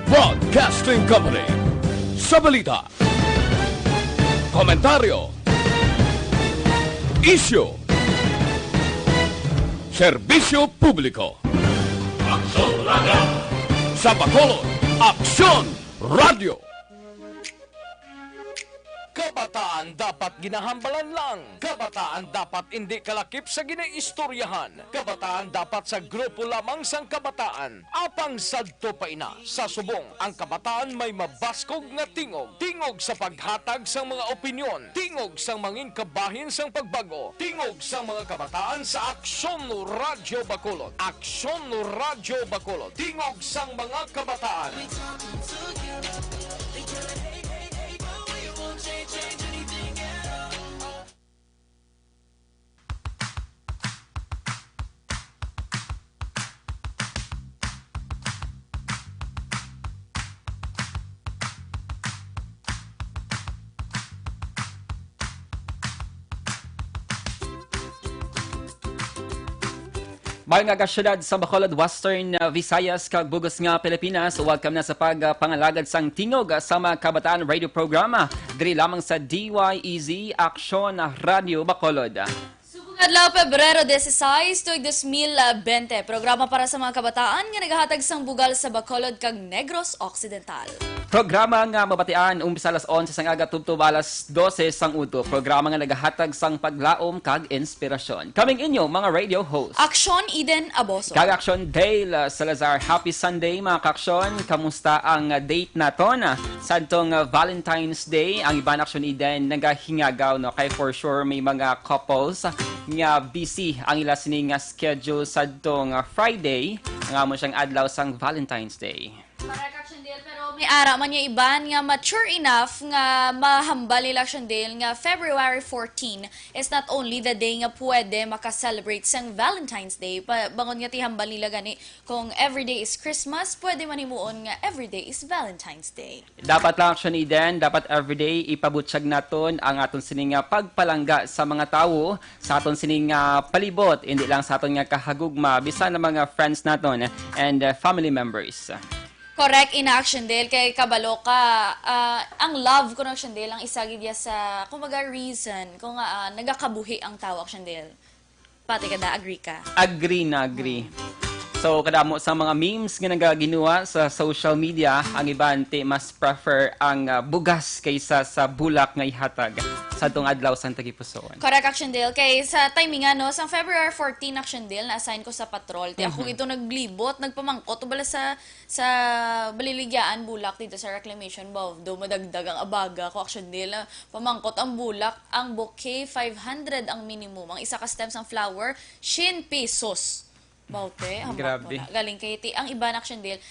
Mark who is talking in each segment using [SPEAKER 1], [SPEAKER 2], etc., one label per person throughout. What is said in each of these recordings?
[SPEAKER 1] Broadcasting Company. Sa balita, komentaryo, isyu, serbisyo publiko. Aksyon Radio. Sa Bacolod, Aksyon Radio. Kabataan dapat ginahambalan lang. Kabataan dapat hindi kalakip sa ginaistoryahan. Kabataan dapat sa grupo lamang sang kabataan. Apang sadto pa ina. Sa subong, ang kabataan may mabaskog nga tingog. Tingog sa paghatag sang mga opinyon. Tingog sang mangin kabahin sang pagbago. Tingog sang mga kabataan sa Aksyon Radio Bacolod. Aksyon Radio Bacolod. Tingog sang mga kabataan.
[SPEAKER 2] Mga syudad sa Bacolod, Western Visayas, kag Bugos nga Pilipinas, welcome na sa pagpangalagad sang tingog sa mga kabataan radio programa diri lamang sa DYEZ Aksyon Radio Bacolod.
[SPEAKER 3] Adlaw Pebrero 16, tuig 2020. Programa para sa mga kabataan nga nagahatag sang bugal sa Bacolod kag Negros Occidental.
[SPEAKER 2] Programa nga mabatian umpisa alas 11 sang aga tubtob alas 12 sang udto. Programa nga nagahatag sang paglaom kag inspirasyon. Kaming inyo mga radio host.
[SPEAKER 3] Aksyon Eden Aboso.
[SPEAKER 2] Kag Aksyon Dale Salazar. Happy Sunday mga kaksyon. Kamusta ang date naton? Sadtong Valentine's Day, ang iban Aksyon Eden nagahingagaw no kay for sure may mga couples nga busy ang ila sining schedule sadtong Friday nga mo siyang adlaw sang Valentine's Day.
[SPEAKER 3] Para Action Dale, pero may ara man niya iban nga mature enough nga mahambal nila Action Dale nga February 14 is not only the day nga pwede maka-celebrate sang Valentine's Day, bangon nga tihambal nila gani kung everyday is Christmas, pwede manimuon nga everyday is Valentine's Day.
[SPEAKER 2] Dapat lang Action Eden, dapat everyday ipabutyag naton ang aton sining pagpalangga sa mga tawo, sa aton sining palibot, hindi lang sa aton nga kahagugma, bisan ng mga friends naton and family members.
[SPEAKER 3] Correct, in Action Dale. Kay kabalo ka, ang love ko ng Action Dale, ang isa gidya sa, kumbaga reason, kung nagakabuhi ang tao Action Dale. Pati kada, agree ka?
[SPEAKER 2] Agree na, agree. So, kadamo sa mga memes nga nagaginuwa sa social media, ang iban mas prefer ang bugas kaysa sa bulak nga ihatag sa itong adlaw sang tagipusoon.
[SPEAKER 3] Correct, Action Dale. Kay sa timing sa February 14 Action Dale, na-assign ko sa patrol. Ti ako ito naglibot, nagpamangkot, bala sa baliligyaan bulak dito sa reclamation bow. Do madagdag ang abaga ko Action Dale. Pamangkot ang bulak, ang bouquet 500 ang minimum. Ang isa ka stems ang flower, 100 pesos. Baute,
[SPEAKER 2] grabe.
[SPEAKER 3] Galing kay ti. Ang iba na Action Dale,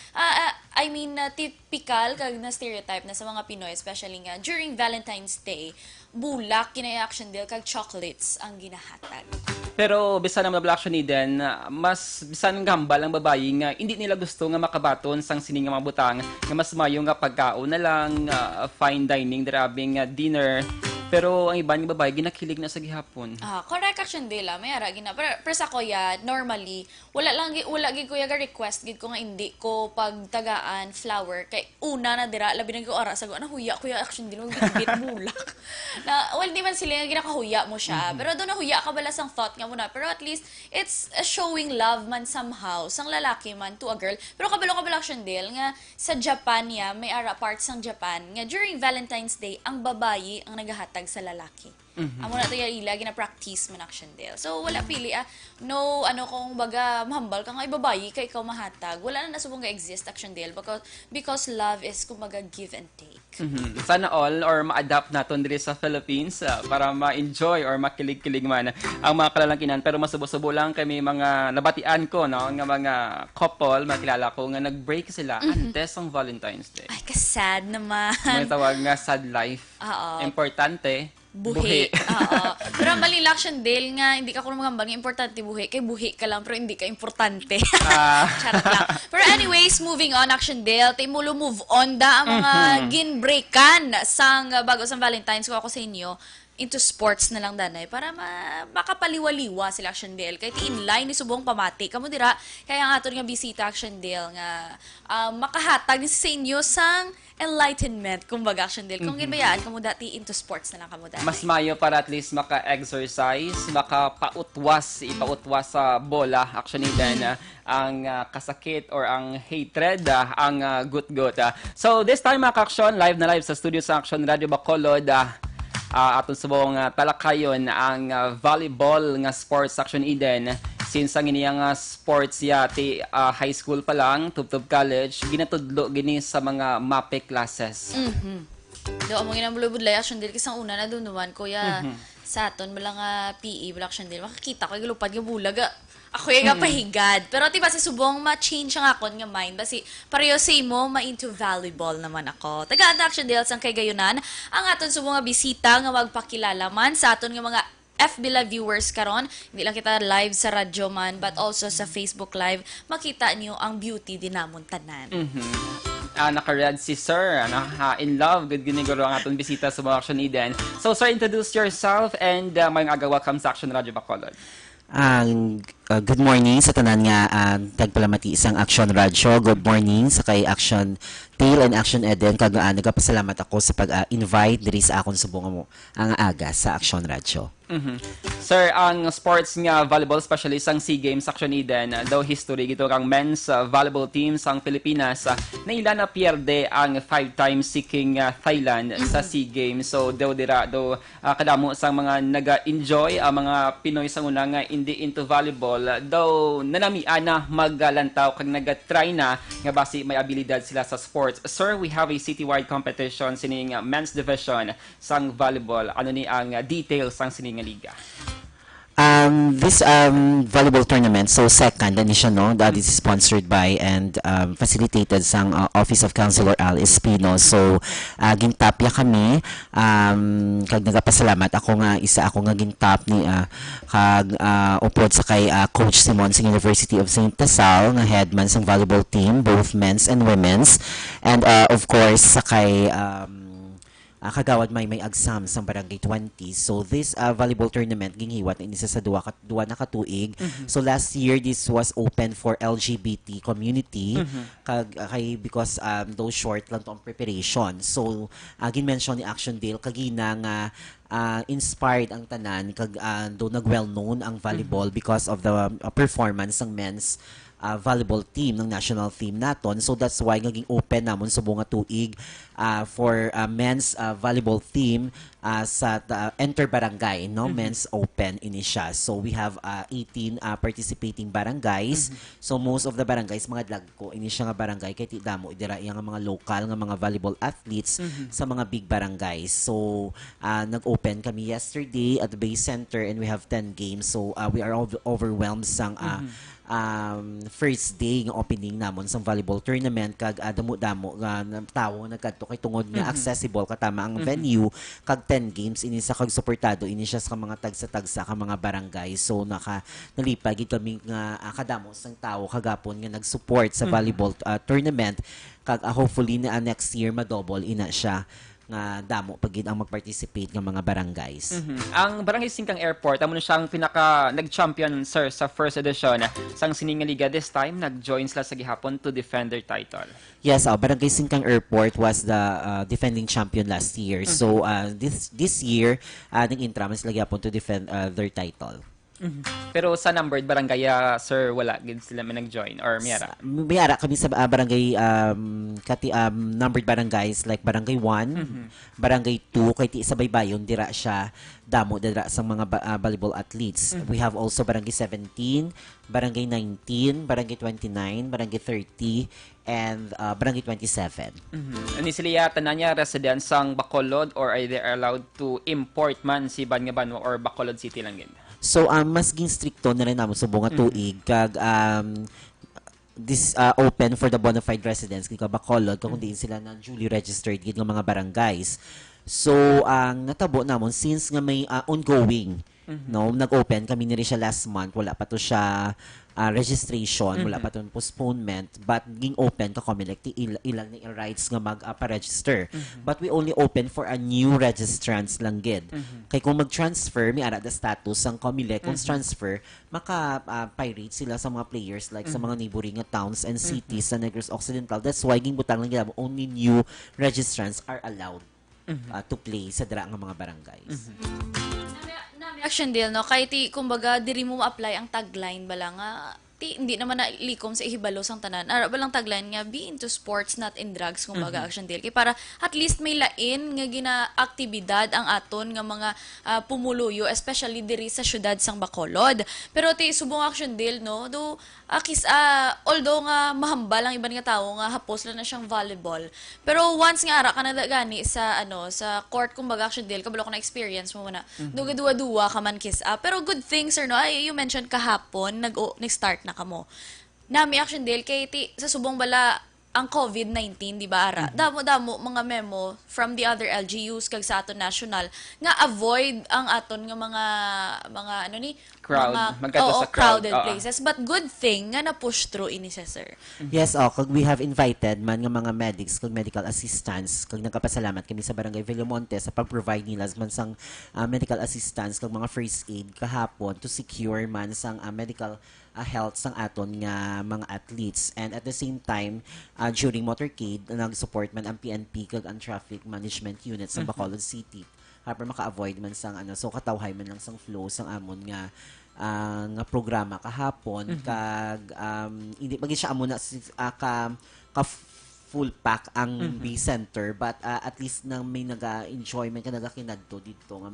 [SPEAKER 3] I mean, typical kag na stereotype na sa mga Pinoy, especially nga during Valentine's Day, bulak, kinaya Action Dale, kag chocolates ang ginahatag.
[SPEAKER 2] Pero bisan ang mga Action Eden, mas bisan ng gambal ang babae nga hindi nila gusto nga makabaton sang sining nga mga butang nga mas mayo nga pagkaon na lang, fine dining, drabing dinner. Pero ang iban ng babae ginakilig na sa gihapon.
[SPEAKER 3] Correct Action Dale, may ara gina. Pero sa kuya, normally, wala gid kuya ga request gid ko nga hindi ko pagtagaan flower kay una na dira labi na ko ara sa ana huya kuya Action Dale magbitbit bulak. Na well di man sila nga ginakahuya mo siya, pero do na huya ka bala sang thought nga muna. Pero at least it's showing love man somehow sang lalaki man to a girl. Pero kabalo Action Dale nga sa Japan niya may ara parts sang Japan nga during Valentine's Day ang babayi ang nagahatag sa lalaki. Amo na to ila gina-practice man Action Dale. So wala pili no kung baga mahambal ka nga ibabayi kay ikaw mahatag. Wala na nasubong ga exist Action Dale because love is kumbaga give and take.
[SPEAKER 2] Sana all or ma-adapt naton diri sa Philippines para ma-enjoy or makilig-kilig man ang mga kalalangkinan, pero masubo-subo lang kami mga nabatian ko no nga mga couple makilala ko nga nag-break sila antes ang Valentine's Day.
[SPEAKER 3] Ay, ka-sad naman.
[SPEAKER 2] May tawag nga sad life. Importante buhi.
[SPEAKER 3] Pero ang mali Action Dale nga, hindi ka kung magambal nga importante buhi. Kay buhi ka lang, pero hindi ka importante. Charot lang. Pero anyways, moving on, Action Dale, timulo move on da ang mga ginbreakan sang bago sa Valentine's ko ako sa inyo. into sports na lang danay para makapaliwaliwa sila Action Dale. Kaya inline ni subong pamati. Kamu dira, kaya nga aton nga bisita Action Dale nga makahatag ni sa inyo sang enlightenment, kumbaga Action Dale. Kung ginbayaan, kamu dati into sports na lang kamu dati.
[SPEAKER 2] Mas mayo para at least maka-exercise, ipautwas sa bola. Actually, then, ang kasakit or ang hatred, ang gut-gut. So, this time, mga ka-action, live na live sa studio sa Action Radio Bacolod. Atong subong talakayon ang volleyball nga sports Action Eden. Since ang iniyang sports yati high school pa lang, tub-tub college, ginatudlo gini sa mga MAPE classes.
[SPEAKER 3] Do mo ginambulay Action Dale kisang una na dunuan kuya sa aton mo lang PE Action Dale makikita ko galupad nga bulag ako yung pahigad. Pero diba si subong ma-change ang akon nga mind. Basi pareho say mo ma-into volleyball naman ako. Taga-anda Action Dale sang kay gayunan ang aton subong nga bisita nga magpakilala man sa aton nga mga FB Live viewers karon. Hindi lang kita live sa radyo man but also sa Facebook Live. Makita niyo ang beauty din namon tanan.
[SPEAKER 2] Naka-red si Sir, in love, good giniguro ang atong bisita sa mga Action Eden. So, Sir, introduce yourself and mayong welcome sa Action Radio Bacolod.
[SPEAKER 4] Good morning sa tanan nga tagpalamati isang Action Radio. Good morning sa kay Action Tail and Action Eden. Nagapasalamat ako sa pag-invite diri sa akon subong mo ang aga sa Action Radio.
[SPEAKER 2] Sir, ang sports nga volleyball, especially sang SEA Games Action Eden, daw history gito kang men's volleyball team sang Pilipinas naila na pierde ang 5 times seeking Thailand sa SEA Games. So daw kadamo sang mga naga-enjoy ang mga Pinoy sang una nga hindi into volleyball daw nanamian na maglantaw kag naga-try na nga basi may abilidad sila sa sports. Sir, we have a citywide competition sining men's division sang volleyball. Ano ni ang details sang sining nga liga?
[SPEAKER 4] This volleyball tournament, so second, ani siya, no? That is sponsored by and facilitated sang Office of Councilor Al Espino. So, gintapya kami, kag nagapasalamat ako nga, ako nga gintap ni, kag upod sa kay Coach Simon sa University of St. Tasal, nga headman sang volleyball team, both men's and women's. And of course, sa kay kagawad may agsam sa barangay 20. So this volleyball tournament ginghiwat ini sa duwa na katuig. So last year this was open for LGBT community kay because those short lang to ang preparation. So gin-mention ni Action Dale kagina nga inspired ang tanan kag do nag-well known ang volleyball because of the performance ng men's volleyball team ng national team naton. So that's why naging open namon sa bunga tuig for men's volleyball team sa enter barangay, no? Men's open ini siya. So we have 18 participating barangays. So most of the barangays mga dagko ini siya nga barangay kay ti damo dira yang mga local nga mga volleyball athletes sa mga big barangays. So nag-open kami yesterday at the base center and we have 10 games. So we are overwhelmed sang first day ng opening namon sa volleyball tournament kag damo-damo nga tawo nagkadto kay tungod nga accessible katama ang venue kag 10 games ini sa kag suportado ini siya sa mga tagsa-tagsa ka mga barangay. So nalipay gid kami nga kadamo sang tawo kagapon nga nag-support sa volleyball tournament kag hopefully na next year ma-double ina siya nga damo pagid ang mag-participate ng mga barangays.
[SPEAKER 2] Ang Barangay Singkang Airport, amo na siyang nag-champion, sir, sa first edition sang sininga liga. This time, nag-join sila sa gihapon to defend their title.
[SPEAKER 4] Yes, Barangay Singkang Airport was the defending champion last year. So this year, nag-intra man sila gihapon to defend their title.
[SPEAKER 2] Pero sa numbered barangay, sir, wala gid sila man nag-join or miyara?
[SPEAKER 4] Miyara kami sa barangay numbered barangays like Barangay 1, Barangay 2 kay ti sa Baybayon dira siya damo dira sa mga volleyball athletes. We have also Barangay 17, Barangay 19, Barangay 29, Barangay 30 and Barangay 27.
[SPEAKER 2] Ani sila tanan niya residents sang Bacolod or are they allowed to import man si Banwa or Bacolod City lang gid?
[SPEAKER 4] So mas ging stricto na rin namo sa bunga tuig kag this open for the bona fide residents kay Bacolod kung diin sila na duly registered gid nga mga barangays. So ang natabo namon since nga may ongoing No, nag-open kami ni rin siya last month, wala pa to siya registration, wala pa to postponement, but ging open ka kami like ilang na rights nga mag-register. But we only open for a new registrants lang gid. Kay kung mag-transfer, may ara the status ang Comelec, kung transfer, maka-pirate sila sa mga players like sa mga neighboring towns and cities sa Negros Occidental. That's why ging butang lang gid only new registrants are allowed to play sa dira nga mga barangays.
[SPEAKER 3] Nami action deal no kay ti kumbaga diri mo ma-apply ang tagline bala nga ti hindi naman na likom sa ihibalo sang tanan. Ara balang tagline nga be into sports not in drugs kumbaga action deal kay para at least may lain nga gina-aktibidad ang aton nga mga pumuluyo especially diri sa syudad sang Bacolod. Pero ti subong action deal no do although nga mahambal ang iban nga tawo nga hapos lang na siyang volleyball. Pero once nga ara ka na gani sa sa court kumbaga action deal kabalo ko na experience mo na duwa-duwa ka man pero good thing sir no ay you mentioned kahapon nag-start na kamo. Nami action deal kay ti sa subong bala ang COVID-19 di ba ara damo mga memo from the other LGUs kag sa aton national nga avoid ang aton nga mga ano ni
[SPEAKER 2] Crowd.
[SPEAKER 3] mga
[SPEAKER 2] Sa crowd.
[SPEAKER 3] crowded places but good thing nga na push through ini sir.
[SPEAKER 4] Yes, kag we have invited man nga mga medics kag medical assistants kag nagkapasalamat kami sa Barangay Villamonte sa pag-provide nila man sang medical assistance kag mga first aid kahapon to secure man sang medical health sang aton nga mga athletes, and at the same time during motorcade nag-support man ang PNP kag ang traffic management unit sa Bacolod City para maka-avoid man sang so katawhay man lang sang flow sang amon nga programa kahapon kag hindi pag siya amo na ka full pack ang B center but at least nang may naga-enjoyment ka nagakinadto dito nga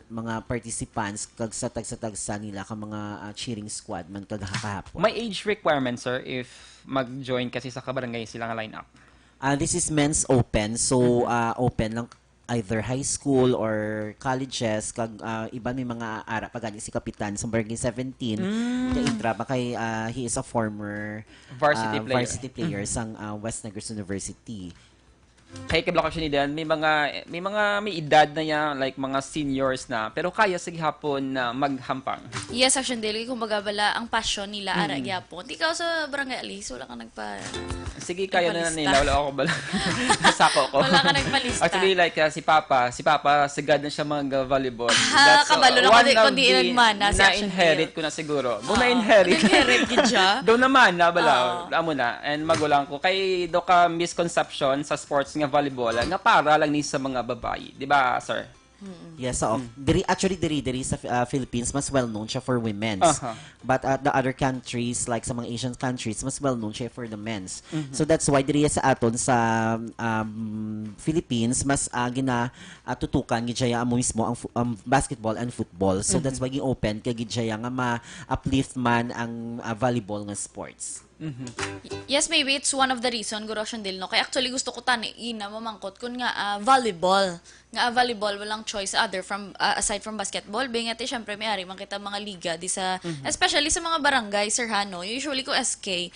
[SPEAKER 4] mga participants kag sa tagsa nila ka mga cheering squad man kag kahapon.
[SPEAKER 2] May age requirement, sir, if mag-join kasi sa kabarangay sila nga lineup?
[SPEAKER 4] This is men's open, so open lang either high school or colleges kag iban may mga ara pagani si kapitan sa barangay 17 kay Indra ba kay he is a former varsity player sang West Negros University.
[SPEAKER 2] Kay kablocation ni Dan, may edad na yan, like mga seniors na, pero kaya sige hapon na maghampang.
[SPEAKER 3] Yes, action daily kumbaga bala ang passion nila ara gyapon. Ikaw sa barangay Alis wala ka nagpa
[SPEAKER 2] Sige, kaya na nila. Wala ako bala. Nasako ko.
[SPEAKER 3] Wala ka nagpalista.
[SPEAKER 2] Actually, like, si Papa, sagad na siya mag-volleyball.
[SPEAKER 3] Kabalo na kundi inagmana si action
[SPEAKER 2] na-inherit ko na siguro. Doon na-inherit.
[SPEAKER 3] Na-inherit gid siya.
[SPEAKER 2] Doon naman na, bala. Amo na. And magulang ko. Kay do ka misconception sa sports nga volleyball, nga para lang ni sa mga babae. Di ba, sir?
[SPEAKER 4] Yes, diri sa Philippines mas well known siya for women's. But the other countries like sa mga Asian countries mas well known siya for the men's. So that's why diri sa aton sa Philippines mas tutukan gid siya amo mismo ang basketball and football. So that's why gi-open kay gid siya nga ma-uplift man ang volleyball nga sports.
[SPEAKER 3] Yes, maybe it's one of the reason guro action deal no. Kaya actually gusto ko tani ina mamangkot kun nga volleyball. Nga volleyball walang choice other from aside from basketball. Bingati syempre may ari man kita mga liga di sa especially sa mga barangay sir Hano. Usually ko SK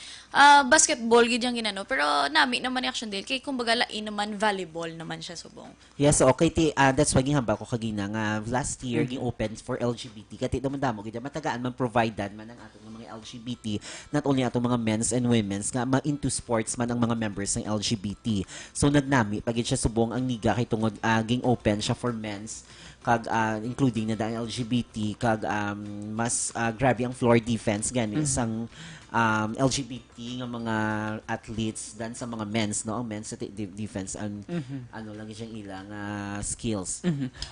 [SPEAKER 3] basketball gid yang ginano pero nami naman ni action deal kay kumbaga lain naman volleyball naman siya subong.
[SPEAKER 4] Yes, okay that's why gihamba ko kagina nga last year gi-open for LGBT kati damdamo gid matagaan man provided man ang ato mga LGBT not only ato mga men's and women's nga into sports man ang mga members ng LGBT. So nagnami pagid siya subong ang liga kay tungod ging open siya for men's kag including na ang LGBT kag mas grabe ang floor defense gani isang LGBT nga mga athletes dan sa mga men's no ang men's defense and ano lang siyang ilang skills.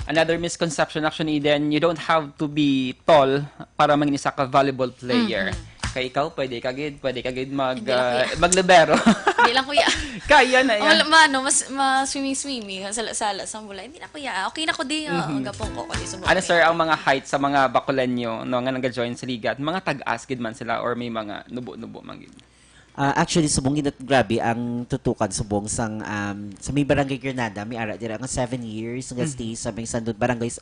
[SPEAKER 2] Another misconception actually then you don't have to be tall para maging isa ka volleyball player. Kay ikaw pwede kagid maglibero.
[SPEAKER 3] Hindi lang kuya.
[SPEAKER 2] Kaya na yan.
[SPEAKER 3] Mas swimming sala-sala sa bola. Hindi na kuya. Okay na ko di. Gapong ko di subong.
[SPEAKER 2] Ano sir ang mga height sa mga Bacolenyo no nga nag-join sa liga at mga tag-as gid man sila or may mga nubo-nubo man gid?
[SPEAKER 4] Actually, subong ginat grabe ang tutukan subong sang sa may barangay Granada, may ara dira nga 7 years nga stay sa may Sandot barangay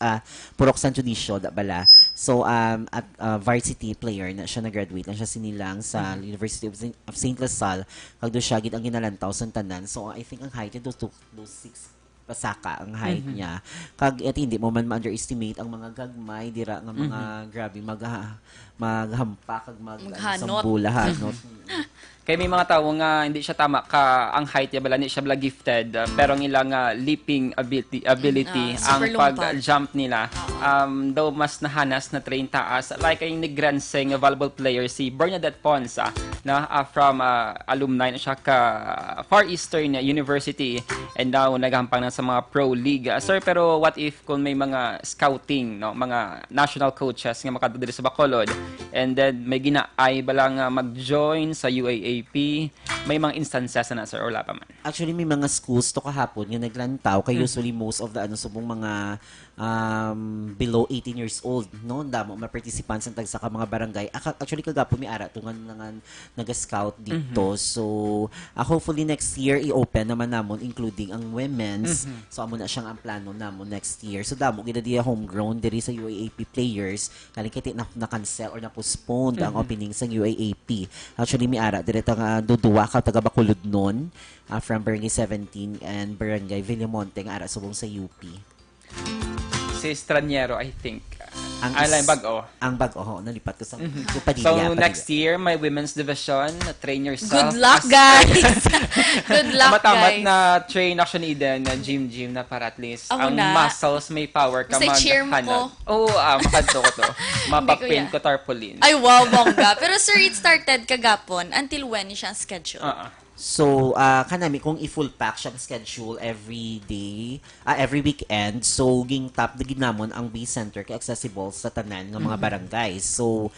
[SPEAKER 4] Purok Santo Nicio da bala. So at varsity player na siya na-graduate lang siya sinilang sa University of St. Lasal. Kag do siya gid ang ginalantaw sa tanan. So I think ang height those 6 pasaka ang height niya. Kag et hindi mo man ma-underestimate ang mga gagmay dira nga mga grabe maghampa kag
[SPEAKER 3] Maghanot.
[SPEAKER 4] hanot.
[SPEAKER 2] Kaya may mga tao nga hindi siya tama ka ang height niya bala, hindi siya bala gifted pero ang ilang leaping ability ang
[SPEAKER 3] super lumpad.
[SPEAKER 2] pag-jump nila daw mas nahanas na train taas like ay nigranseng volleyball player si Bernadette Pons from alumni na siya ka Far Eastern University and now naghampang na sa mga pro league. Sir, pero what if kung may mga scouting, no, mga national coaches nga makadudiri sa Bacolod and then may ginaay bala nga mag-join sa UAAP, may mga instances na sir or wala pa man?
[SPEAKER 4] Actually, may mga schools to kahapon nga naglantaw kay usually most of the subong mga below 18 years old, no? Damo mga participants ang tagsa ka mga barangay. Actually kagapon may ara tungan nga naga-scout dito. So, hopefully next year i-open naman namon including ang women's. So amo na siyang ang plano namon next year. So damo gid diya homegrown diri sa UAAP players kani kiti na cancel or na postponed ang opening sa UAAP. Actually may ara diri nga duduwa ka taga Bacolod nun from Barangay 17 and Barangay Villamonte nga ara subong sa UP.
[SPEAKER 2] Si Straniero, I think.
[SPEAKER 4] Ang
[SPEAKER 2] Bago.
[SPEAKER 4] Ang Bago, nalipat ko sa
[SPEAKER 2] So, next year, may women's division. Train yourself.
[SPEAKER 3] Good luck, guys! Good luck,
[SPEAKER 2] Matamat
[SPEAKER 3] guys!
[SPEAKER 2] na train action Eden, na gym na para at least
[SPEAKER 3] Ako
[SPEAKER 2] ang
[SPEAKER 3] na.
[SPEAKER 2] muscles may power ka
[SPEAKER 3] Basta i-cheer mo
[SPEAKER 2] maghanap.
[SPEAKER 3] ko.
[SPEAKER 2] Oo, makadto ko to. Mapapin
[SPEAKER 3] yan.
[SPEAKER 2] ko tarpaulin.
[SPEAKER 3] Ay, wow, bongga. Pero sir, it started kagapon. Until when siya ang schedule?
[SPEAKER 4] So, kanami kung i-full pack siya schedule every day, every weekend. So, ging top na ginamon ang B Center kay accessible sa tanan ng mga barangays. So,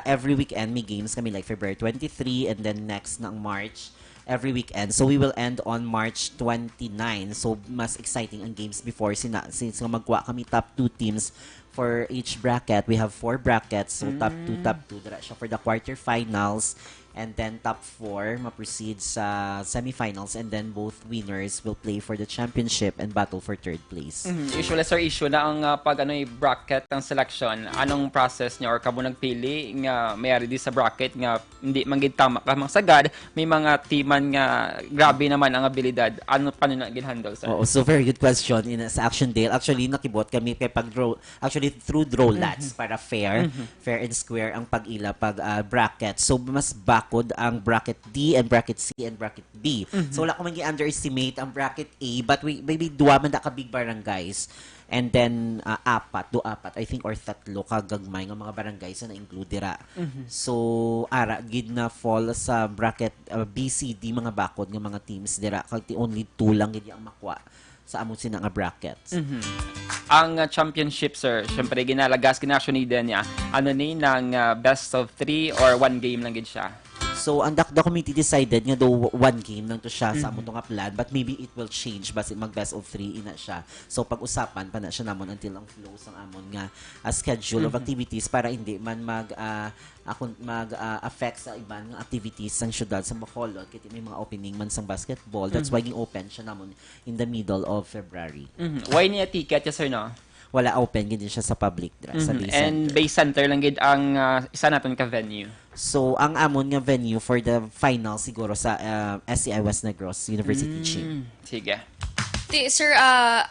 [SPEAKER 4] every weekend may games kami like February 23 and then next ng March every weekend. So, we will end on March 29. So, mas exciting ang games before since magkuha kami top 2 teams for each bracket. We have 4 brackets. So, top 2, dira siya for the quarterfinals. And then top 4 ma-proceed sa semifinals and then both winners will play for the championship and battle for third place.
[SPEAKER 2] Usually, sir, issue na ang pag bracket ng selection. Anong process niyo or kamo nagpili nga mayari di sa bracket nga hindi manggid tama ka mang sagad, may mga teaman nga grabe naman ang abilidad. Ano pa nyo na ginhandle, sir?
[SPEAKER 4] Oo, so very good question sa Action Dale. Actually, nakibot kami kay pag-draw, actually through draw lots para fair and square ang pag-ila, bracket. So, mas bakod ang bracket D and bracket C and bracket B. So, wala ko man underestimate ang bracket A, but maybe duwa man da ka big barangays. And then, apat, I think, or tatlo kagagmay nga mga barangays na na-include dira. So, ara, gid na fall sa bracket B, C, D, mga bakod nga mga teams dira. Kag only 2 lang gid ang makwa sa amon sina nga brackets.
[SPEAKER 2] Ang championship, sir, syempre ginalagas kinasyon din niya. Ano ni ng best of 3 or 1 game lang gid siya?
[SPEAKER 4] So, ang the committee decided nga daw 1 game lang to siya sa amon nga plan, but maybe it will change basta mag best of 3 ina siya. So, pag-usapan pa na siya namon until ang flow sang amon nga schedule of activities para hindi man affect sa ibang activities sang syudad sa Bacolod kiti may mga opening man sang basketball. That's why ging open siya namon in the middle of February.
[SPEAKER 2] Why niya ticket, yes, sir, no?
[SPEAKER 4] Wala, open gid sa public sa Bay Center.
[SPEAKER 2] And Bay Center lang gid ang isa naton ka venue.
[SPEAKER 4] So, ang amon nga venue for the final siguro sa SCI West Negros University Gym.
[SPEAKER 2] Sige.
[SPEAKER 3] Sir,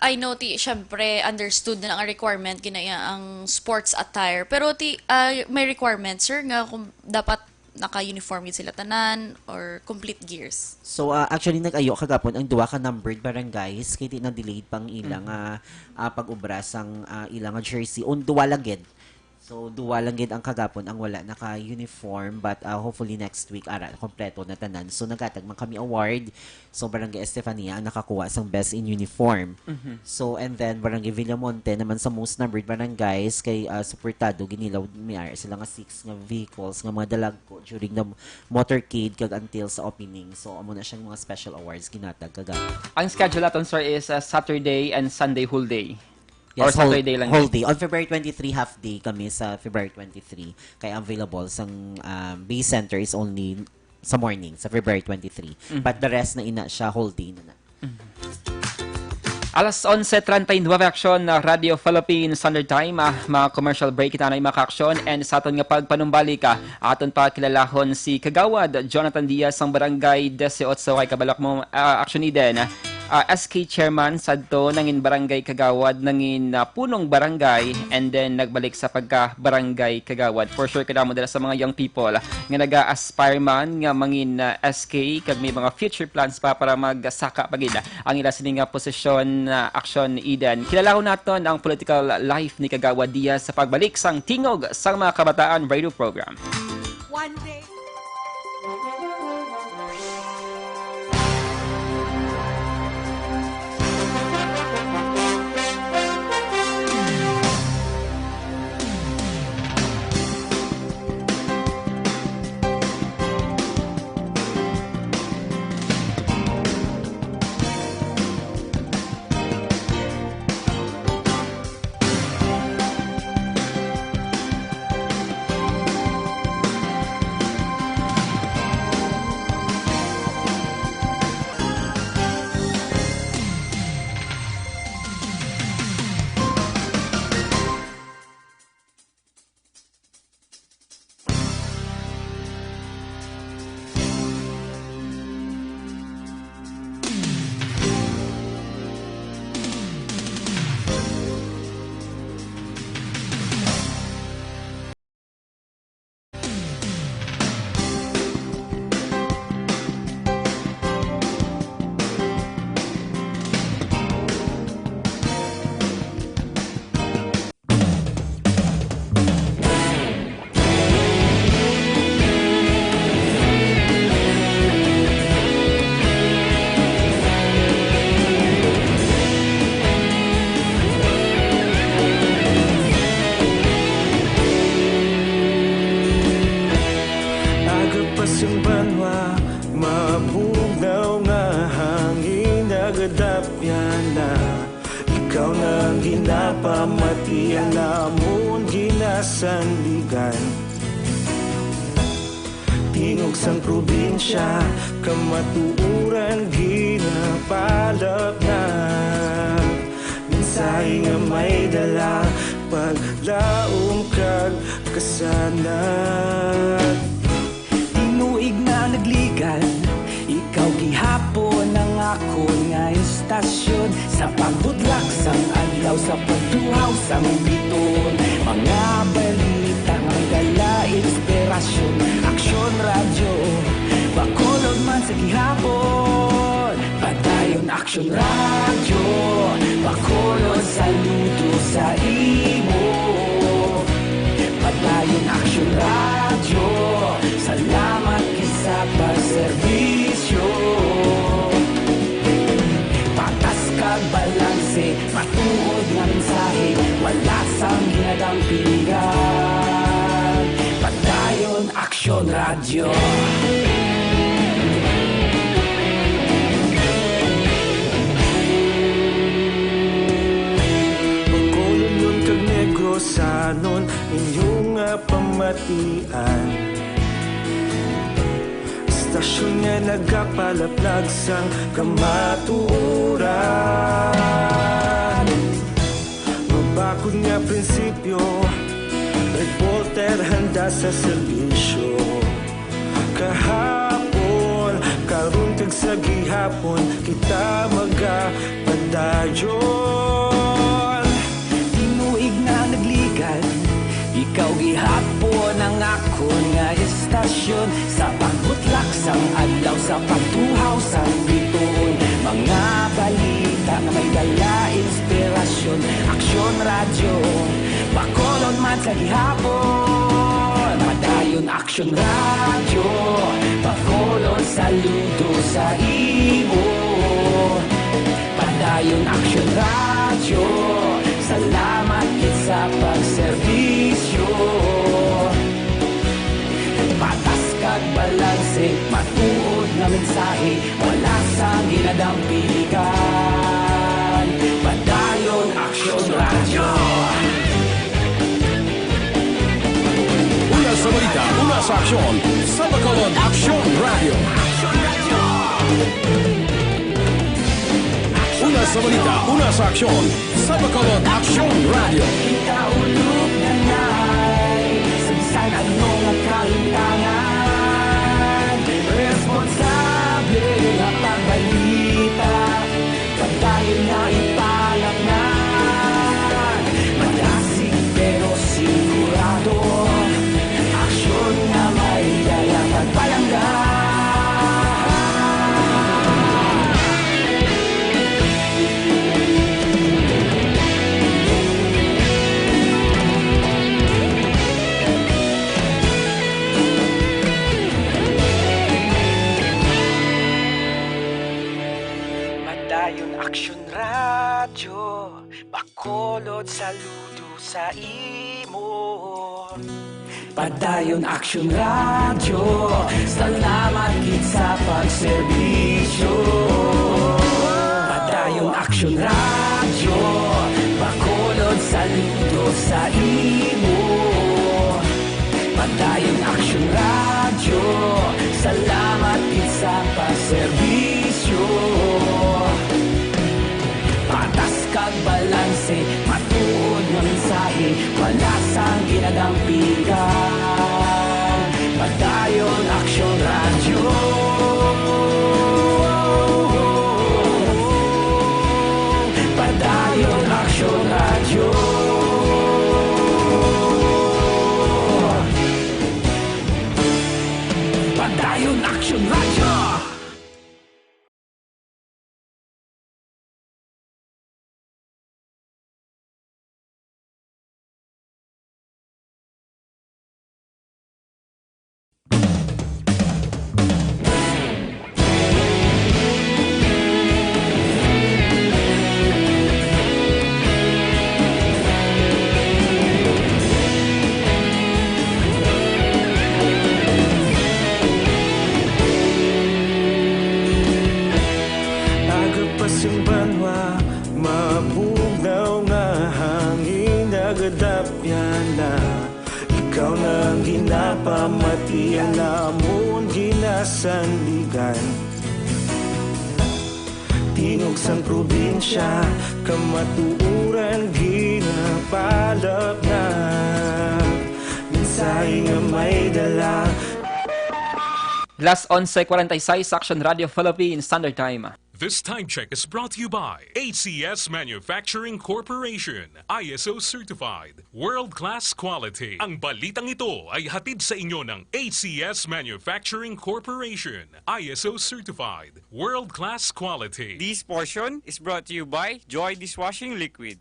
[SPEAKER 3] I know syempre understood na ang requirement ginaya ang sports attire. Pero may requirement, sir, nga kung dapat naka-uniform yun sila tanan or complete gears.
[SPEAKER 4] So, actually, nag-ayo kagapon ang duwa ka numbered barangays kaya na delayed pang ilang pag-ubras ang ilang jersey. Duwa lang gid. So, duwa lang gid ang kagapon ang wala naka-uniform but hopefully next week kompleto na tanan. So, nagatag man kami award. So, Barangay Estefania ang nakakuha sang best in uniform. So, and then Barangay Villamonte naman sa most numbered barangays kay suportado ginilaw may sila nga 6 nga vehicles nga mga dalagko during the motorcade kag until sa opening. So, amo na siyang mga special awards ginatag kagapon.
[SPEAKER 2] Ang schedule naton, sir, is Saturday and Sunday whole day. Or Saturday lang.
[SPEAKER 4] Whole day. On February 23, half day kami sa February 23. Kaya available sang B Center is only sa morning, sa February 23. But the rest na ina siya, whole day na.
[SPEAKER 2] Alas 11:32 action na Radio Philippines Standard Time. Mga commercial break kita na mga action. And sa aton nga pagpanumbalik aton pa kilalahon si Kagawad Jonathan Diaz ang Barangay 18 kay kabalak mo action din. SK chairman sadto nangin barangay kagawad nangin punong barangay and then nagbalik sa pagka barangay kagawad. For sure kada mo dala sa mga young people nga naga-aspire man nga mangin SK kag may mga future plans pa para magsaka pagid ang ila sini nga posisyon action Eden. Kilala naton ang political life ni Kagawad Diaz sa pagbalik sang tingog sang mga kabataan radio program.
[SPEAKER 5] One day.
[SPEAKER 6] Pamatian namon ginasandigan tingog sang probinsya kamatuuran ginapalap na mensahe nga may dala paglaom kag kasanag tinuig na nagligan ikaw gihapon ang ako nga istasyon sa pagbudlak sang adlaw sa pagtuhaw sang biton mga balita nga dala inspirasyon aksyon radyo Bacolod man sa gihapon padayon aksyon radyo Bacolod saludo sa imo padayon aksyon radyo salamat kisa pagserbisyo patas kag balanse matuod nga mensahe wala sang ginadang piligan padayon aksyon radyo Bacolod nun kag Negrosanon inyong pamatian istasyon nga nagapalaplag sang kamatuoran mabakod nga prinsipyo reporter handa sa serbisyo kahapon karon kag sa gihapon kita magapadayon tinuig na nagligan ikaw gihapon ang ako nga istasyon sa pagbutlak sang adlaw sa pagtuhaw sang biton mga balita na may dala inspirasyon aksyon radyo Bacolod man sa gihapon padayon aksyon radyo Bacolod saludo sa imo padayon aksyon radyo salamat kit sa pagserbisyo patas kag balanse matuod nga mensahe wala sang ginadang piligan padayon aksyon radyo
[SPEAKER 1] Una sa balita, una sa aksyon, sa Bacolod Aksyon Radio. Una sa balita, una sa aksyon, sa Bacolod Aksyon Radio.
[SPEAKER 6] Ikaulog na na'y sa bisan ano nga kahintangan responsable nga pagbalita
[SPEAKER 5] Padayon Action Radio, Bacolod saludo sa imo.
[SPEAKER 6] Padayon Action Radio, salamat gid sa pagserbisyo. Padayon Action Radio, Bacolod saludo sa imo. Padayon Action Radio, salamat gid sa pagserbisyo. Patas kag balanse, matuod nga mensahe, wala sang ginadampigan. Padayon Action Radio. Padayon Action Radio. Padayon Action Radio.
[SPEAKER 7] Agapasang banwa, mabugnaw nga hangin nagadapyan na. Ikaw na ang ginapamatian namon ginasandigan. Tinog sang probinsya, kamatuuran ginapalap na. Mensahe nga may dala.
[SPEAKER 2] Las 11:46 Action Radio Philippines Standard Time.
[SPEAKER 8] This time check is brought to you by ACS Manufacturing Corporation, ISO Certified, World-Class Quality. Ang balitang ito ay hatid sa inyo ng ACS Manufacturing Corporation, ISO Certified, World-Class Quality.
[SPEAKER 9] This portion is brought to you by Joy Dishwashing Liquid.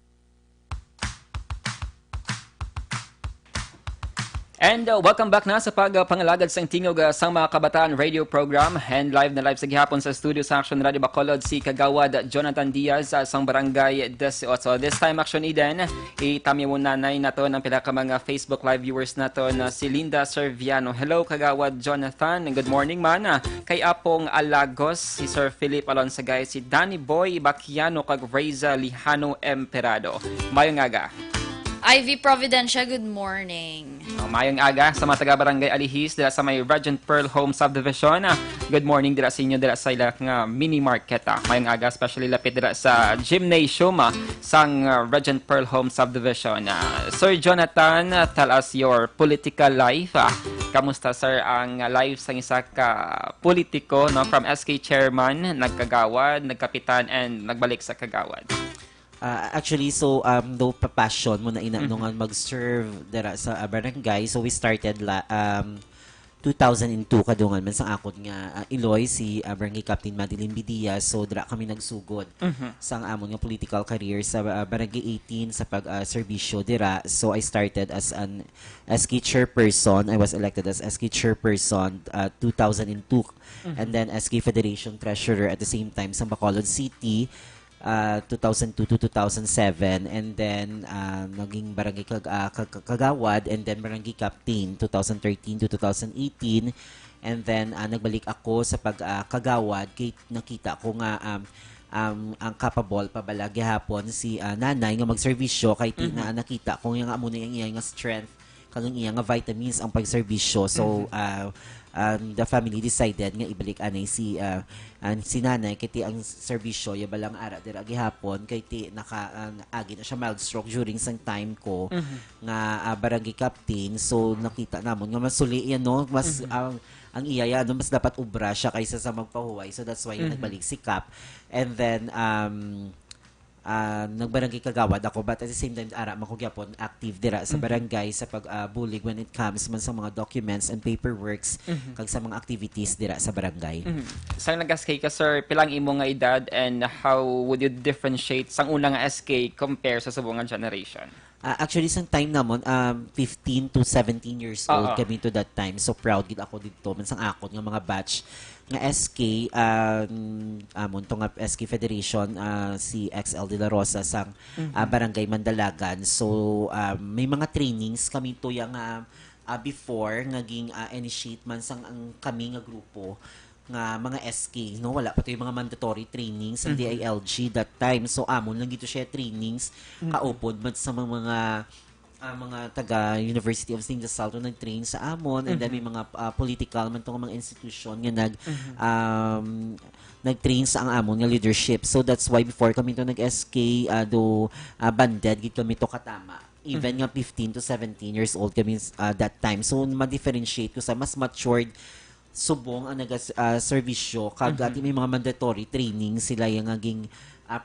[SPEAKER 2] And welcome back na sa pagpangalagad sa tingog sa mga kabataan radio program and live sa gihapon sa studio sa Action Radio Bacolod si Kagawad Jonathan Diaz sa barangay 18. This time Action Eden, itami mo nanay nato ng pila ka mga Facebook live viewers nato na si Linda Serviano. Hello Kagawad Jonathan, good morning man. Kay Apong Alagos, si Sir Philip Alonsagay, si Danny Boy Bakiano kag Reza Lihano Emperado. Mayong aga.
[SPEAKER 3] Ivy Providencia, good morning.
[SPEAKER 2] Mayong aga sa mga taga-barangay Alihis dila sa may Regent Pearl Home Subdivision. Good morning dila sa inyo dila sa ila nga mini market. Mayong aga especially lapit dila sa gymnasium sang Regent Pearl Home Subdivision. Sir Jonathan, tell us your political life. Kamusta sir ang life sang isa ka politiko no, from SK chairman, nagkagawad, nagkapitan and nagbalik sa kagawad?
[SPEAKER 4] Actually, so, though passion mo na inanungan mag-serve dira sa barangay, so we started 2002 kadungan man sa akon nga Iloy, si Barangay Captain Madeline Bidia, so dira kami nagsugod sang amon nga political career sa Barangay 18 sa pag-serbisyo dira. So I started as an SK chairperson. I was elected as SK chairperson 2002 and then SK Federation treasurer at the same time sa Bacolod City 2002 to 2007, and then naging barangay kagawad and then barangay captain 2013 to 2018, and then nagbalik ako sa pagkagawad kay nakita ko nga ang capable pabala gihapon si nanay nga magserbisyo kay nakita ko nga amo na iyang nga strength kang iyang nga vitamins ang pagserbisyo. So the family decided nga ibalik anay si nanay kay ang serbisyo ya balang ara dira gihapon kay agi na siya mild stroke during sang time ko nga barangay captain. So nakita namon nga mas suli yan no, mas ang iya no, mas dapat ubra siya kaysa sa magpahuway. So that's why nagbalik si Cap, and then nagbarangay kagawad ako, but at the same time ara makugyapon active dira sa barangay sa pagbulig when it comes man sa mga documents and paperworks kag sa mga activities dira sa barangay.
[SPEAKER 2] Sang nag-SK ka sir, pilang imo nga edad and how would you differentiate sang unang SK compare sa subong nga generation?
[SPEAKER 4] Actually, sa time namon, 15 to 17 years old kami to that time. So, proud gid ako dito. Man sang akon nga mga batch nga SK amon to nga SK Federation si XL de la Rosa sang Barangay Mandalagan. So may mga trainings kami to yang before naging initiate man sang ang kami nga grupo nga mga SK, no, wala pa to yung mga mandatory trainings sa DILG that time. So amon lang gito siya trainings kaupod man sa mga taga University of St. Salto nag-train sa amon, and then may mga political man tong mga institution nga nag-train sa ang amon nga leadership. So that's why before kami to nag-SK do banded gid kami to katama. Even nga 15 to 17 years old kami that time. So ma-differentiate ko sa mas matured subong ang servisyo kag may mga mandatory training sila yung naging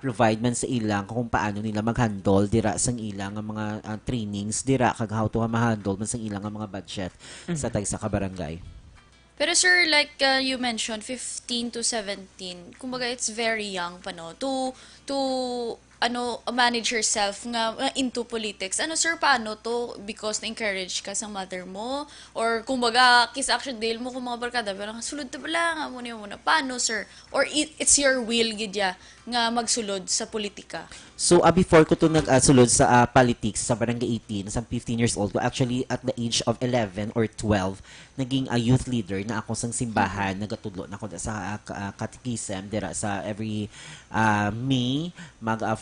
[SPEAKER 4] provide man sa ilang kung paano nila mag-handle dira sang ilang nga mga trainings dira kag how to ma-handle man sang ilang nga mga budget sa tag sa kabarangay.
[SPEAKER 3] Pero sir, like you mentioned, 15 to 17, kumbaga it's very young pa, no? To manage yourself nga into politics. Ano sir, paano to? Because na-encourage ka sa mother mo? Or kumbaga, kiss action deal mo kung mga barkada, pero sulod na pala nga muna. Paano sir? Or it's your will, gidya, nga magsulod sa politika?
[SPEAKER 4] So, before ko to nag-sulod sa politics sa barangay 18, sa 15 years old ko, actually at the age of 11 or 12, naging youth leader na ako sang simbahan, nagatudlo na ako sa catechism, dira sa every May,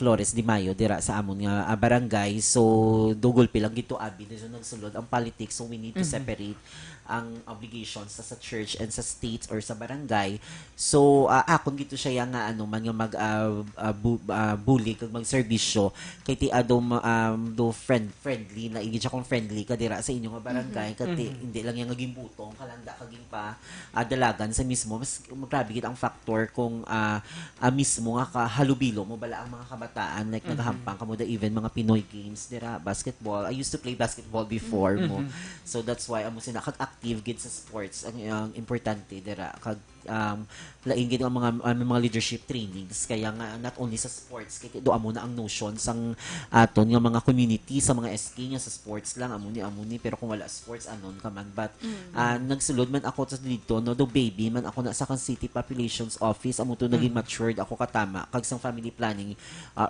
[SPEAKER 4] Flores de Mayo, dira sa amon nga barangay. So, dugol pilang gito abi, so nagsulod ang politics, so we need to separate ang obligations sa church and sa states or sa barangay. So akon gito siya yang man nga mag bully kag magserbisyo kay ti do friendly na igid siya kung friendly ka dira sa inyo nga barangay kati hindi lang yang naging butong kalanda kaging pa dalagan sa mismo mas grabe gid ang factor kung mismo nga halubilo mo bala ang mga kabataan like nagahampang kamo da even mga Pinoy games dira basketball. I used to play basketball before mo. So that's why amo sina active gid sa sports ang importante dira kag lain gid ang mga leadership trainings kaya nga not only sa sports kay do amo na ang notion sang aton nga mga community sa mga SK nga sa sports lang amuni pero kung wala sports anon ka man but nagsulod man ako sa dito no do baby man ako na sa city populations office amo to naging matured ako katama kag sang family planning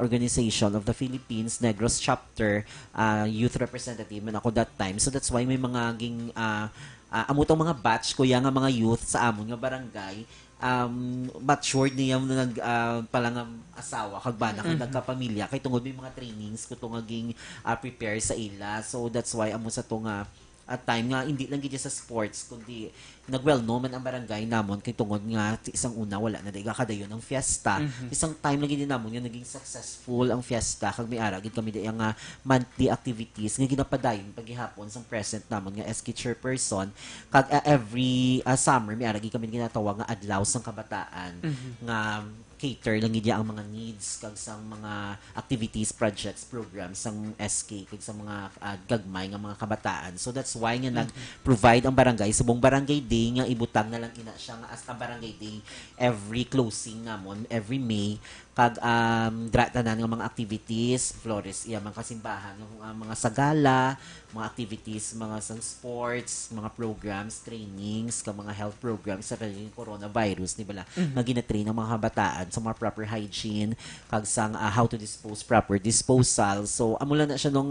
[SPEAKER 4] organization of the Philippines Negros chapter youth representative man ako that time. So that's why may mga ging amo tong mga batch ko nga mga youth sa amon nga barangay matured niya palang asawa kag bana kag nagkapamilya kay tungod may mga trainings ko to ngaging prepare sa ila. So that's why amo sa to nga at time nga hindi lang gid sa sports kundi nagwell no man ang barangay namon kay tungod nga isang una wala na dayga kadayon ang fiesta. Isang time lang gid namon nga naging successful ang fiesta kag may ara gid kami day nga monthly activities nga ginapadayon paghihapon sang present namon nga SK chairperson kag every summer may ara gid kami ginatawag nga adlaw sang kabataan nga cater lang gid ang mga needs kag sang mga activities, projects, programs sang SK kag sa mga gagmay nga mga kabataan. So that's why nga nag-provide ang barangay subong barangay day nga ibutang na lang ina siya nga as a barangay day every closing namon every May kag tanan nga mga activities Flores iya mga kasimbahan mga sagala mga activities mga sang sports mga programs trainings kag mga health programs sa coronavirus ni bala nga gina-train ang mga kabataan sa mga proper hygiene kag sang how to dispose proper disposal. So amo lang na siya nung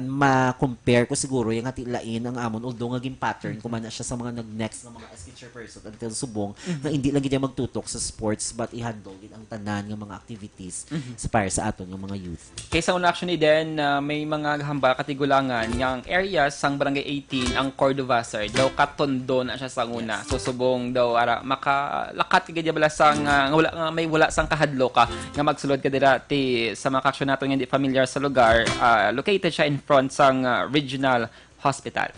[SPEAKER 4] ma-compare ko siguro yung tilain ang amon although nga gin pattern ko man na siya sa mga nag-next na mga teacher person until subong na hindi lang gid magtutok sa sports but i-handle gid ang tanan nga mga activities sa para sa aton nga mga youth.
[SPEAKER 2] Kaysa una actually din may mga hamba katigulangan yang areas sang barangay 18 ang Cordova sir daw katondo na siya sa una. So subong daw ara makalakat gid bala sang wala sang kahadlo ka nga magsulod ka dira ti sa mga action nato nga hindi familiar sa lugar located siya in front sang regional hospital.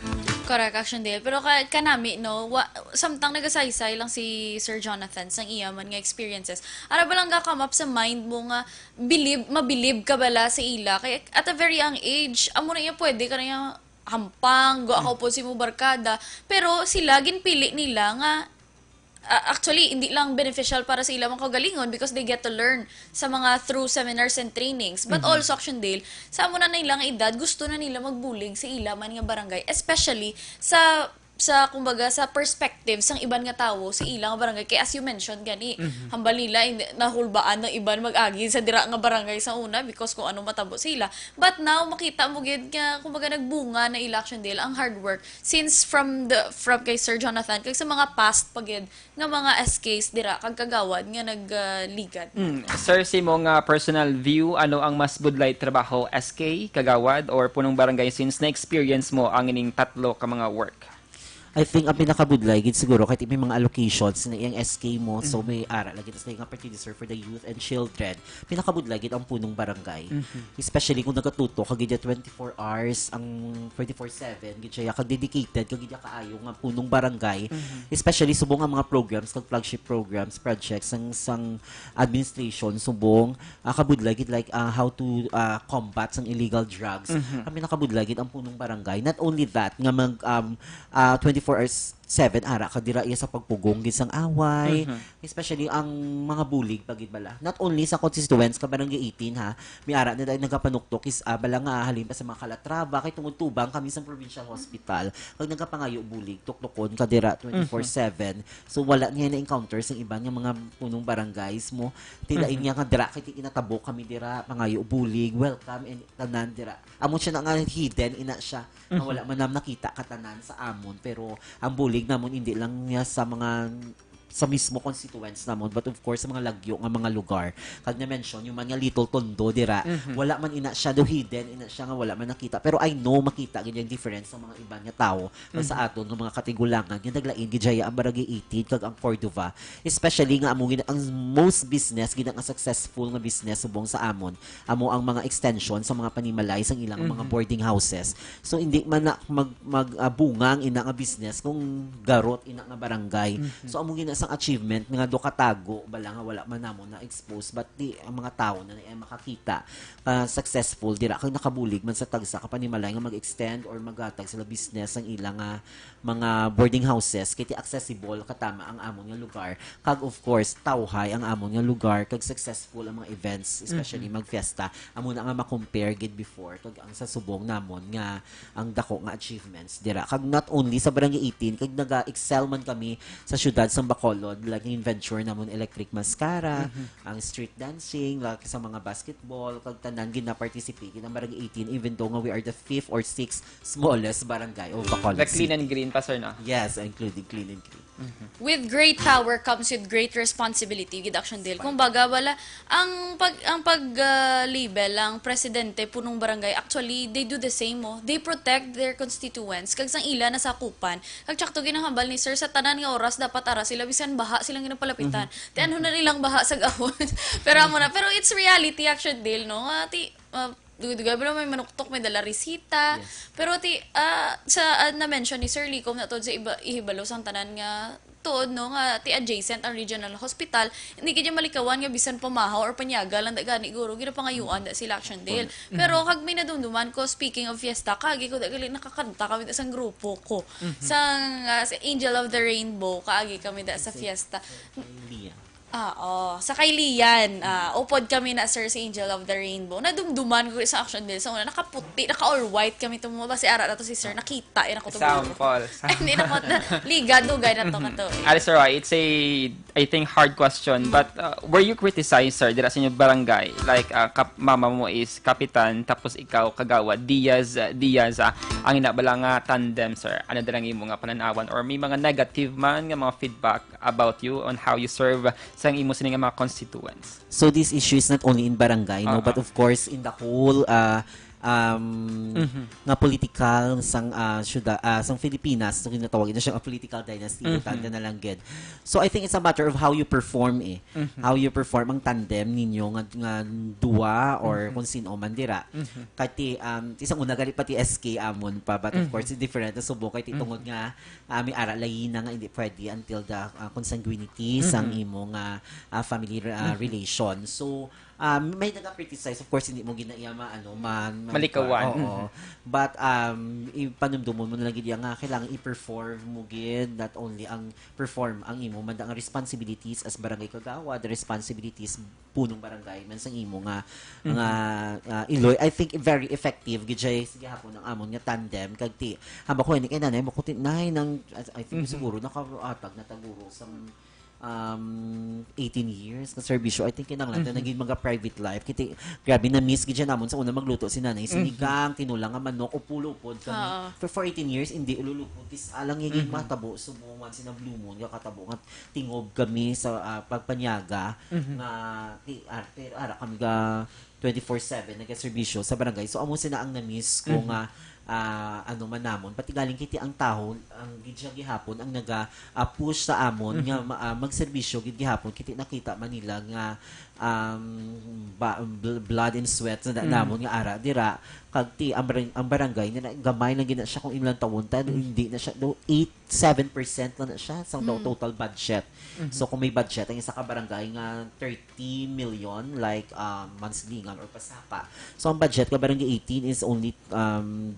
[SPEAKER 3] Correct, action deal. Pero kanami, no, samtang nagasaysay lang si Sir Jonathan sang iyaman nga experiences. Ara ba lang come up sa mind mo nga mabilib ka bala sa ila? Kaya at a very young age, amo na iya pwede ka na yung hampang, go ako po si mo barkada. Pero sila, ginpili nila nga actually, hindi lang beneficial para sa ilang mga kagalingon because they get to learn sa mga through seminars and trainings. But also, action deal, sa amo na ilang edad, gusto na nila magbulig sa ilaman nga barangay. Especially sa kumbaga sa perspective sang iban nga tawo sa ilang barangay kay as you mentioned gani hambal nila nahulbaan ng iban mag-agi sa dira nga barangay sa una because kung ano matabo sila, but now makita mo gid nga kumbaga nagbunga na election deal ang hard work since from kay Sir Jonathan kay sa mga past pagid nga mga SKs dira kag kagawad nga nagligad.
[SPEAKER 2] Sir, si mo nga personal view, ano ang mas budlay trabaho, SK, kagawad, or punong barangay since na-experience mo ang ining tatlo ka mga work?
[SPEAKER 4] I think ang pinakabudlay gid siguro kahit may mga allocations na iyang SK mo so may ara lagi tas may opportunity for the youth and children. Pinakabudlay gid ang punong barangay. Especially kung nagatuto kagid 24 hours ang 24/7 gid siya kag dedicated kagid kaayo nga punong barangay. Especially subong ang mga programs kag flagship programs, projects sang administration subong kabudlay gid like how to combat sang illegal drugs. Ang pinakabudlay gid ang punong barangay. Not only that nga mag 24 hours 7 ara kadira iya sa pagpugong gid sang away, especially ang mga bulig pagid bala. Not only sa constituents ka barangay 18 ha, may ara na dahil nagapanuktok is bala nga halin pa sa mga kalatraba kay tungod tubang kami sa provincial hospital kag nagapangayo bulig tuktokon kadira 24/7. So wala niya na encounter sa iban nga mga punong barangays mo. Tilain niya nga dira kay inatabo kami dira pangayo bulig, welcome and tanan dira. Amon siya na nga hidden ina siya. Wala man nam nakita katanan sa amon pero ang bulig namon hindi lang niya sa mga sa mismo constituents namon but of course sa mga lagyo nga mga lugar kag na mention yung mga little tondo dira wala man ina siya do hidden ina siya nga wala man nakita pero I know makita gid yung difference sa mga iban nga tawo sa aton nga mga katigulangan yung naglain gid jaya ang barangay 18 kag ang Cordova especially nga amo ang most business gid ang successful nga business subong sa amon amo ang mga extension sa mga panimalay sang ilang mga boarding houses so hindi man na bungang ina nga business kung garot ina nga barangay so amo gina ang achievement nga do katago bala nga wala man namon na expose but ang mga tao na ay makakita successful dira kag nakabulig man sa tagsa ka panimalay nga mag-extend or magatag sila business ang ilang mga boarding houses kay accessible katama ang amon nga lugar kag of course tawhay ang amon nga lugar kag successful ang mga events especially magfiesta amo na nga ma-compare gid before kag ang sa subong namon nga ang dako nga achievements dira kag not only sa barangay 18 kag naga-excel man kami sa syudad sang Bacolod like yung venture namon electric mascara ang street dancing like sa mga basketball kag tanan gid na participate ang barangay 18 even though nga we are the 5th or 6th smallest barangay of Bacolod
[SPEAKER 2] Like clean and green pa, sir, no?
[SPEAKER 4] yes including clean and green.
[SPEAKER 3] With great power comes with great responsibility gid action deal. Kumbaga wala ang label ang presidente punong barangay actually they do the same they protect their constituents kag sang ila na sakupan kag tsakto ginahambal ni sir sa tanan nga oras dapat ara sila bisan baha silang ginapalapitan ti ano na nilang baha sa gahon pero it's reality action deal no duga ba may manuktok may dala resita pero sa na-mention ni Sir Licom na to sa ihibalo sang tanan nga tuod no nga adjacent ang regional hospital hindi kaya malikawan nga bisan pamahaw or panyaga lang gani guro ginapangayuan da sila action deal pero kag may nadumduman ko speaking of fiesta kagi ko dali nakakanta kami sa grupo ko sang sa Angel of the Rainbow kaagi kami da sa fiesta sa Kailian. Upod kami na sir si Angel of the Rainbow. Nadumduman ko sa action bill. Sa una, nakaputi, all white kami tumumaba. Si ara na to si sir. Nakita. Yan ako
[SPEAKER 2] Sample.
[SPEAKER 3] Hindi na ko. Liga, dugay na to ka to.
[SPEAKER 2] Alice, it's I think, hard question. But were you criticized, sir, dira sa inyo barangay? Like, mama mo is kapitan, tapos ikaw, kagawa, Diaz, ang inabala nga tandem, sir. Ano dalang imo nga pananawan? Or may mga negative man nga mga feedback about you on how you serve sa imo sining mga constituents?
[SPEAKER 4] So this issue is not only in barangay, no, but of course in the whole nga political sang syudad sang Pilipinas so ginatawag na siyang political dynasty tanda na lang gid. So I think it's a matter of how you perform how you perform ang tandem ninyo nga duwa or kung sino man dira kati isang una gali pati SK amon pa but of course it's different na subok kay tungod nga may ara lain na nga hindi pwede until the consanguinity sang imo nga family relation. So may naga-criticize, of course, hindi mo ginaiya
[SPEAKER 2] Malikawan.
[SPEAKER 4] Oo. But, ipanumdumon mo na lang gid nga, kailangan i-perform mo gid, not only ang perform ang imo, man ang responsibilities as barangay kagawad, the responsibilities punong barangay, man sang imo nga, iloy. I think very effective, gid siya, sige hapon ng amon nga tandem, kag ti, hamba ko, ni kay nanay, makutin nahin ng, I think siguro, nakaatag na taguro sa 18 years na serbisyo. I think kinanglan na naging mga private life. Kiti, grabe na miss gid namon sa una magluto si nanay. Sinigang, tinulang nga manok, upulupod kami. For 18 years, hindi ululupod. Tis alang yung matabo. Subuman sina Blue Moon, katabo nga tingob kami sa pagpanyaga na ara kami ga 24/7 nag-serbisyo sa barangay. So amo sina ang na-miss ko nga ano man namon pati galing kiti ang taho ang gidya gihapon ang push sa amon nga magserbisyo gid gihapon kiti nakita Manila nga blood and sweat na namon nga ara dira kag ti ang barangay na gamay lang gina siya kung ilang taon hindi na siya 7% lang na siya sa total budget. So kung may budget ang isa ka barangay nga 30 million like monthly nga or pasapa. So ang budget ka barangay 18 is only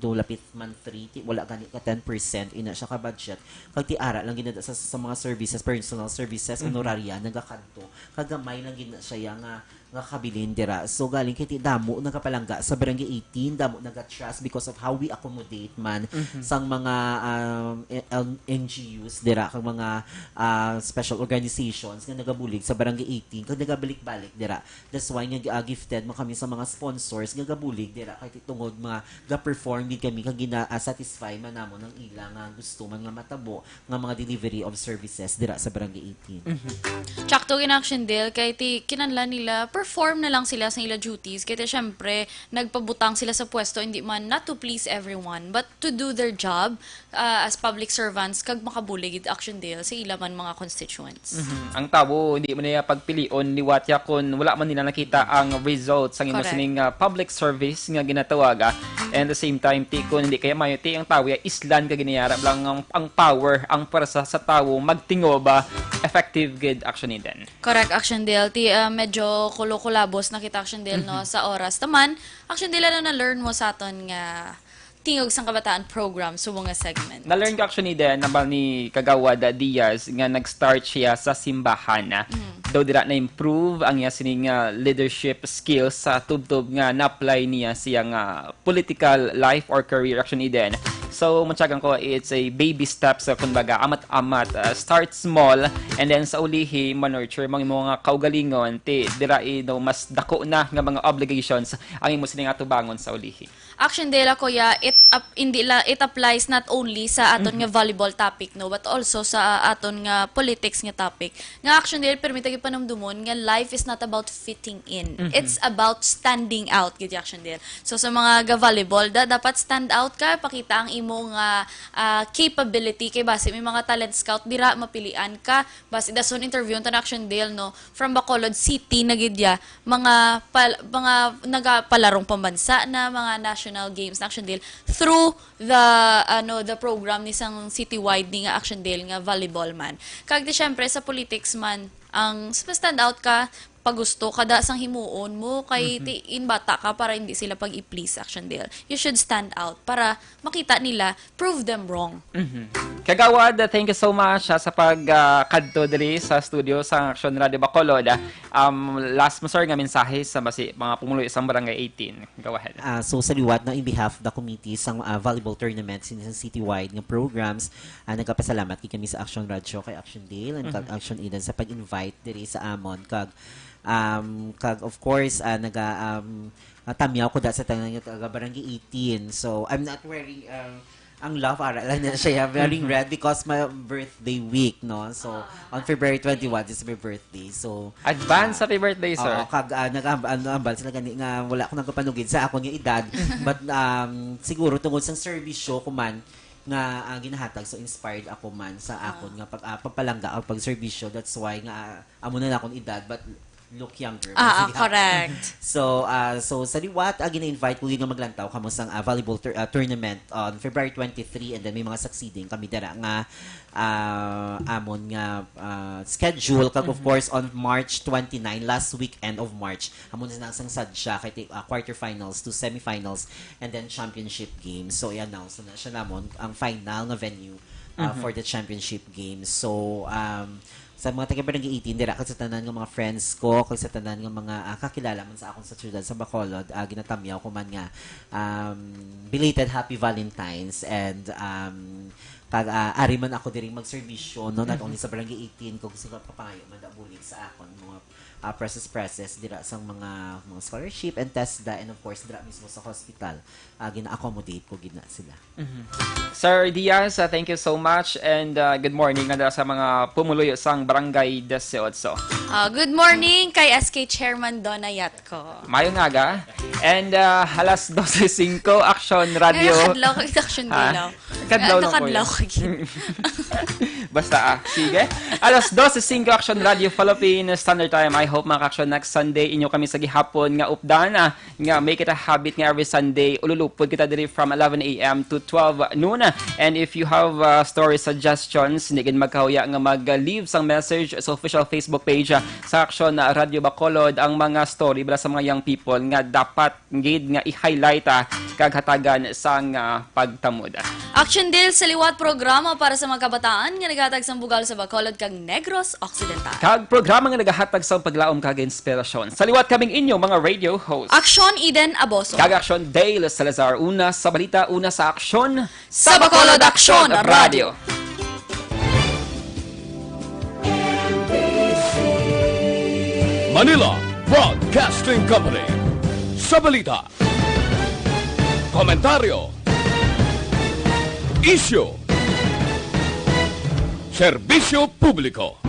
[SPEAKER 4] do lapit monthly wala gani ka 10% ina siya ka budget. Kag ti ara lang gina sa mga services, personal services, honoraria nagakadto. Kagamay lang gina siya nga kabilin dira. So galing kiti damo nagapalangga sa barangay 18, damo naga-trust because of how we accommodate man sang mga NGOs dira kag mga special organizations nga nagabulig sa barangay 18 kag nagabalik-balik dira. That's why nga gifted mo kami sa mga sponsors nga gabulig dira kay tungod mga ga-perform gid kami kag gina-satisfy man namon ang ila nga gusto man nga matabo nga mga delivery of services dira sa barangay 18.
[SPEAKER 3] Tsakto gin-action deal kay ti kinanlan nila perform na lang sila sa ila duties kaya syempre nagpabutang sila sa pwesto hindi man not to please everyone but to do their job as public servants kag makabulig it action deal sa ila man mga constituents.
[SPEAKER 2] Ang tabo hindi man niya pagpilion liwatya kun wala man nila nakita ang results ang imo sining public service nga ginatawag and the same time ti kun hindi kaya mayo ti ang tawo islan ka giniyarap lang ang power ang parsa sa tawo magtingob effective good action din.
[SPEAKER 3] Correct action deal ti medyo kulabos nakita action deal no sa oras taman action deal na learn mo sa aton nga tingog sang kabataan program so mga segment.
[SPEAKER 2] Na-learn ko actually din nabal ni Kagawad Diaz nga nag-start siya sa simbahan. Daw dira na improve ang iya sining leadership skills sa tubtob nga na-apply niya siyang political life or career action din. So, matyagan ko, it's a baby steps, kumbaga, amat-amat. Start small, and then sa ulihi, manurture, mga kaugalingon, dira mas dako na nga mga obligations ang imo sining atubangon sa ulihi.
[SPEAKER 3] Action dela kuya, it applies not only sa aton nga volleyball topic no, but also sa aton nga politics nga topic. Nga action dela permita gyud panumdumon nga life is not about fitting in. It's about standing out gid action dela. So sa mga volleyball dapat stand out ka, pakita ang imong capability kay base may mga talent scout dira mapilian ka base dason interview tan action dela no from Bacolod City na gidya mga nagapalarong pambansa na mga national games na action deal through the program ni sang citywide ni nga action deal nga volleyball man. Kag di syempre sa politics man ang stand out ka pagusto kada sang himuon mo kay in bata ka para hindi sila pag i-please action deal. You should stand out para makita nila prove them wrong.
[SPEAKER 2] Kagawad, thank you so much sa pagkadto diri sa studio sa Action Radio Bacolod. Last mo sir nga mensahe sa mga pumulo isang barangay 18. Go ahead.
[SPEAKER 4] So sa liwat na in behalf of the committee sang volleyball tournaments in citywide nga programs, nagapasalamat kami sa Action Radio kay Action Dale and kag Action Eden sa pag-invite diri sa amon kag of course tamyaw ko sa barangay 18. So I'm not wearing ang love ara lang na siya wearing red because my birthday week no. So on February 21 is my birthday. So
[SPEAKER 2] advance happy birthday sir.
[SPEAKER 4] Kag nag-ambal sila gani nga wala ko nagapanugid sa akong nga edad but siguro tungod sa serbisyo ko man nga ginahatag so inspired ako man sa akon nga pagpalangga o pagserbisyo. That's why nga amo na akong edad but look younger.
[SPEAKER 3] Correct.
[SPEAKER 4] So, sa liwat, gina-invite ko yung maglantaw kamo sang volleyball tournament on February 23 and then may mga succeeding kami dara nga amon nga schedule kag of course on March 29 last weekend of March amon na sang sadya kay quarterfinals to semifinals and then championship games. So i-announce na siya namon ang final na venue for the championship games. So sa mga taga-barangay 18 dira sa tanan ng mga friends ko kag sa tanan ng mga kakilala man sa akong sa syudad sa Bacolod ginatamyaw ko man nga belated happy Valentine's and kag ari man ako diri magserbisyo no not only sa barangay 18 kung gusto papangayo man bulig sa akon mga process dira sang mga scholarship and TESDA and of course dira mismo sa hospital gina-accommodate ko gina sila.
[SPEAKER 2] Sir Diaz, thank you so much and good morning nga sa mga pumuluyo sang barangay 18.
[SPEAKER 3] Good morning kay SK Chairman Donna Yatko.
[SPEAKER 2] Mayong aga. And alas 12:05 Action Radio.
[SPEAKER 3] Kadlaw ko Action Dilaw.
[SPEAKER 2] Kadlaw lang ko.
[SPEAKER 3] Kadlaw ko.
[SPEAKER 2] Basta sige. Alas 12:05 Action Radio Philippines Standard Time. I hope mga action next Sunday inyo kami sa gihapon nga updan nga make it a habit nga every Sunday ululupod kita diri from 11 a.m. to 12 noon. And if you have story suggestions, hindi gid magkahuya nga mag-leave sang message sa official Facebook page sa Action Radio Bacolod ang mga story bala sa mga young people nga dapat gid nga i-highlight kag hatagan sang pagtamod.
[SPEAKER 3] Action Deal sa liwat programa para sa mga kabataan nga naghatag sang bugal sa Bacolod kag Negros Occidental.
[SPEAKER 2] Kag programa nga nagahatag sang paglaom kag inspirasyon. Sa liwat kaming inyo mga radio host.
[SPEAKER 3] Action Eden Aboso.
[SPEAKER 2] Kag Action Dale Salazar, una sa balita, una sa aksyon
[SPEAKER 3] Sa Bacolod Action Radio.
[SPEAKER 1] Manila Broadcasting Company. Sa balita, komentaryo, isyu, serbisyo publiko.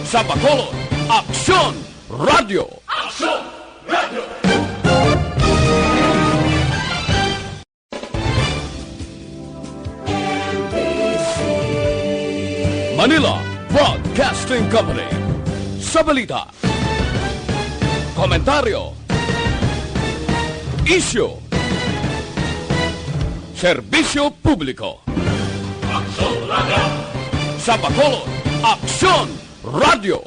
[SPEAKER 1] Sa Bacolod, Aksyon Radio. Manila Broadcasting Company. Sa balita, komentaryo, isyu, serbisyo publiko. Sa Bacolod, Aksyon Radio.